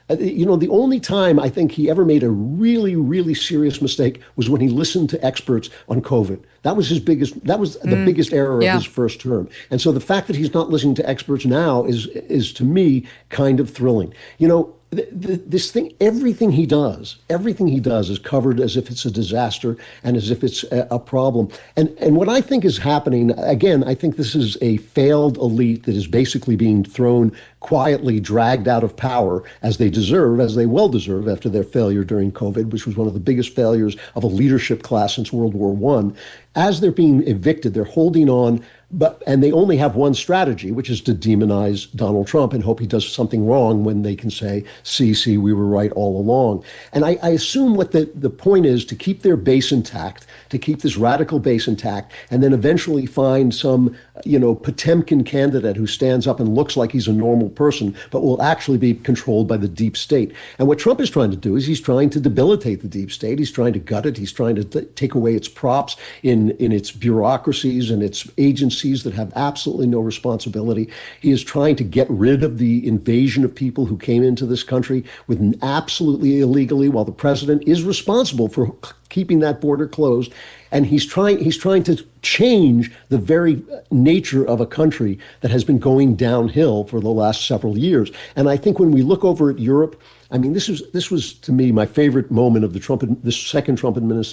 The only time I think he ever made a really, really serious mistake was when he listened to experts on COVID. That was the biggest error of Yeah. his first term. And so the fact that he's not listening to experts now is to me kind of thrilling. This thing, everything he does is covered as if it's a disaster and as if it's a problem. And what I think is happening, again, I think this is a failed elite that is basically being thrown quietly, dragged out of power as they deserve, as they well deserve after their failure during COVID, which was one of the biggest failures of a leadership class since World War I. As they're being evicted, they're holding on, and they only have one strategy, which is to demonize Donald Trump and hope he does something wrong when they can say, see, we were right all along. And I assume what the point is to keep their base intact, to keep this radical base intact, and then eventually find some, Potemkin candidate who stands up and looks like he's a normal person, but will actually be controlled by the deep state. And what Trump is trying to do is he's trying to debilitate the deep state. He's trying to gut it. He's trying to take away its props in its bureaucracies and its agencies that have absolutely no responsibility. He is trying to get rid of the invasion of people who came into this country with absolutely illegally, while the president is responsible for keeping that border closed. And he's trying to change the very nature of a country that has been going downhill for the last several years. And I think when we look over at Europe, I mean, this was to me my favorite moment of the second Trump administration.